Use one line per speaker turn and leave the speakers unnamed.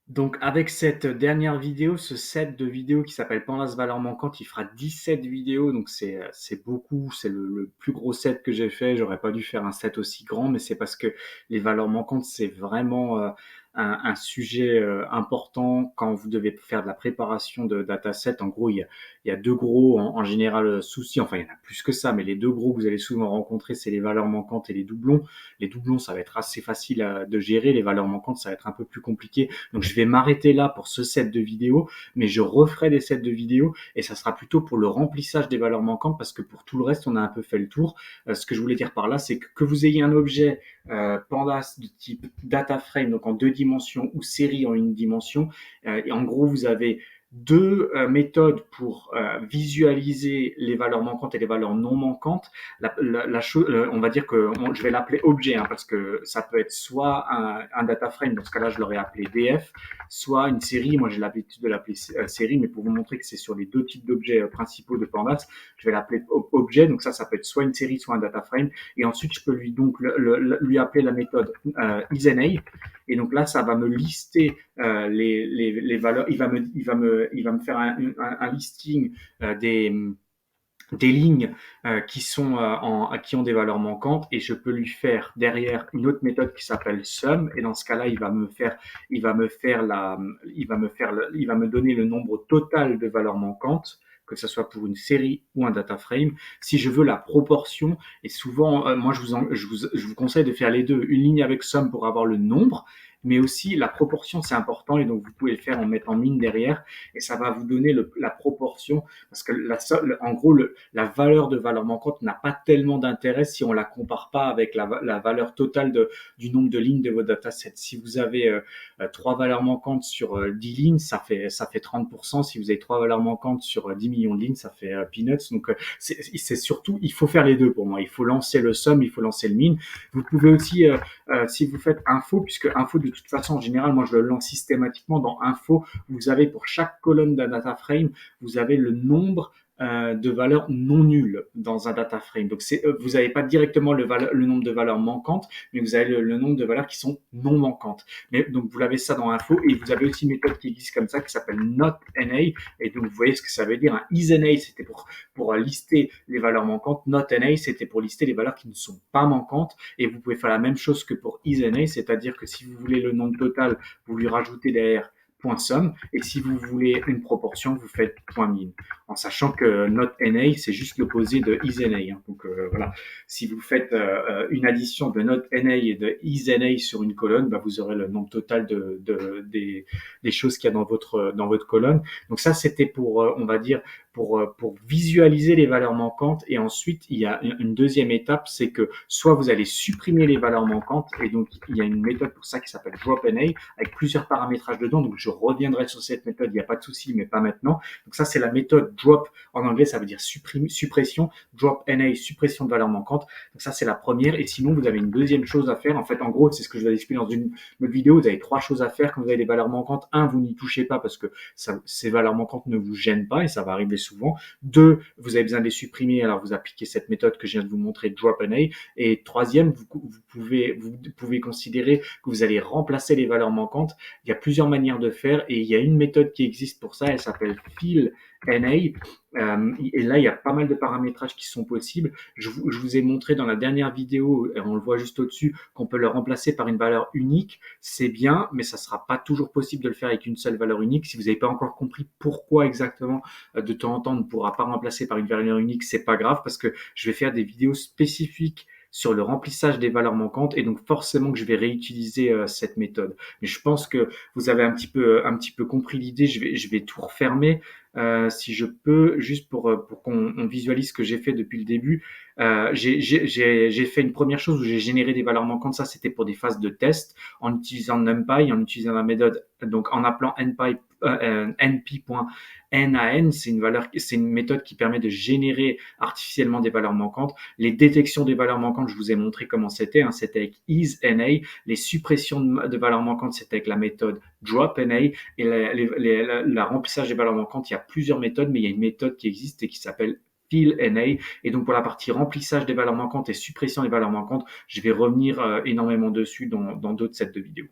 Donc avec cette dernière vidéo, ce set de vidéos qui s'appelle Pandas valeurs manquantes, il fera 17 vidéos, donc c'est beaucoup, c'est le plus gros set que j'ai fait. J'aurais pas dû faire un set aussi grand, mais c'est parce que les valeurs manquantes, c'est vraiment un sujet important quand vous devez faire de la préparation de dataset. En gros, il y a deux gros en général soucis, enfin il y en a plus que ça, mais les deux gros que vous allez souvent rencontrer, c'est les valeurs manquantes et les doublons. Les doublons, ça va être assez facile de gérer, les valeurs manquantes, ça va être un peu plus compliqué. Donc je vais m'arrêter là pour ce set de vidéos, mais je referai des sets de vidéos et ça sera plutôt pour le remplissage des valeurs manquantes parce que pour tout le reste, on a un peu fait le tour. Ce que je voulais dire par là, c'est que vous ayez un objet pandas de type data frame, donc en deux dimensions, ou série en une dimension, et en gros, vous avez deux méthodes pour visualiser les valeurs manquantes et les valeurs non manquantes. On va dire que je vais l'appeler objet, hein, parce que ça peut être soit un data frame, dans ce cas-là je l'aurais appelé DF, soit une série. Moi j'ai l'habitude de l'appeler série, mais pour vous montrer que c'est sur les deux types d'objets principaux de Pandas, je vais l'appeler objet. Donc ça peut être soit une série, soit un data frame. Et ensuite je peux lui appeler la méthode isNA. Et donc là, ça va me lister les valeurs. Il va me faire un listing des lignes qui ont des valeurs manquantes, et je peux lui faire derrière une autre méthode qui s'appelle sum, et dans ce cas-là il va me donner le nombre total de valeurs manquantes, que ce soit pour une série ou un data frame. Si je veux la proportion, et souvent moi je vous conseille de faire les deux, une ligne avec sum pour avoir le nombre, mais aussi la proportion, c'est important, et donc vous pouvez le faire en mettant mine derrière, et ça va vous donner la proportion, parce que en gros, la valeur de valeur manquante n'a pas tellement d'intérêt si on la compare pas avec la valeur totale du nombre de lignes de votre dataset. Si vous avez trois valeurs manquantes sur 10 lignes, ça fait 30%. Si vous avez trois valeurs manquantes sur 10 millions de lignes, ça fait peanuts. Donc c'est surtout, il faut faire les deux pour moi. Il faut lancer le sum, il faut lancer le min. Vous pouvez aussi, si vous faites info, puisque info de toute façon en général, moi je le lance systématiquement dans info. Vous avez pour chaque colonne d'un data frame, vous avez le nombre de valeurs non nulles dans un data frame. Donc vous n'avez pas directement le nombre de valeurs manquantes, mais vous avez le nombre de valeurs qui sont non manquantes. Mais donc vous l'avez ça dans info, et vous avez aussi une méthode qui existe comme ça qui s'appelle notNA, et donc vous voyez ce que ça veut dire. Un isNA, c'était pour lister les valeurs manquantes. NotNA, c'était pour lister les valeurs qui ne sont pas manquantes, et vous pouvez faire la même chose que pour isNA, c'est-à-dire que si vous voulez le nombre total, vous lui rajoutez derrière .sum, et si vous voulez une proportion, vous faites .min, en sachant que notNA, c'est juste l'opposé de isNA. Hein. Donc voilà, si vous faites une addition de notNA et de isNA sur une colonne, bah, vous aurez le nombre total des choses qu'il y a dans votre colonne. Donc ça, c'était pour, on va dire, pour visualiser les valeurs manquantes. Et ensuite, il y a une deuxième étape, c'est que soit vous allez supprimer les valeurs manquantes, et donc il y a une méthode pour ça qui s'appelle dropNA, avec plusieurs paramétrages dedans. Donc je reviendrai sur cette méthode, il n'y a pas de souci, mais pas maintenant. Donc ça, c'est la méthode drop. En anglais, ça veut dire suppression. DropNA, suppression de valeurs manquantes. Donc ça, c'est la première. Et sinon, vous avez une deuxième chose à faire. En fait, en gros, c'est ce que je vais expliquer dans une autre vidéo. Vous avez trois choses à faire quand vous avez des valeurs manquantes. Un, vous n'y touchez pas parce que ces valeurs manquantes ne vous gênent pas, et ça va arriver souvent. Deux, vous avez besoin de les supprimer, alors vous appliquez cette méthode que je viens de vous montrer, dropNA. Et troisième, vous pouvez considérer que vous allez remplacer les valeurs manquantes. Il y a plusieurs manières de faire, et il y a une méthode qui existe pour ça, elle s'appelle fillNA. Et là, il y a pas mal de paramétrages qui sont possibles. Je vous ai montré dans la dernière vidéo, et on le voit juste au-dessus, qu'on peut le remplacer par une valeur unique. C'est bien, mais ça ne sera pas toujours possible de le faire avec une seule valeur unique. Si vous n'avez pas encore compris pourquoi exactement, de temps en temps, on ne pourra pas remplacer par une valeur unique, c'est pas grave, parce que je vais faire des vidéos spécifiques sur le remplissage des valeurs manquantes, et donc forcément que je vais réutiliser cette méthode. Mais je pense que vous avez un petit peu compris l'idée. Je vais tout refermer si je peux, juste pour qu'on visualise ce que j'ai fait depuis le début. J'ai fait une première chose où j'ai généré des valeurs manquantes. Ça, c'était pour des phases de test en utilisant NumPy, en utilisant la méthode, donc en appelant np.nan. C'est une méthode qui permet de générer artificiellement des valeurs manquantes. Les détections des valeurs manquantes, je vous ai montré comment c'était. Hein, c'était avec isNA. Les suppressions de valeurs manquantes, c'était avec la méthode dropNA. Et la remplissage des valeurs manquantes, il y a plusieurs méthodes, mais il y a une méthode qui existe et qui s'appelle fillNA. Et donc pour la partie remplissage des valeurs manquantes et suppression des valeurs manquantes, je vais revenir énormément dessus dans d'autres sets de vidéos.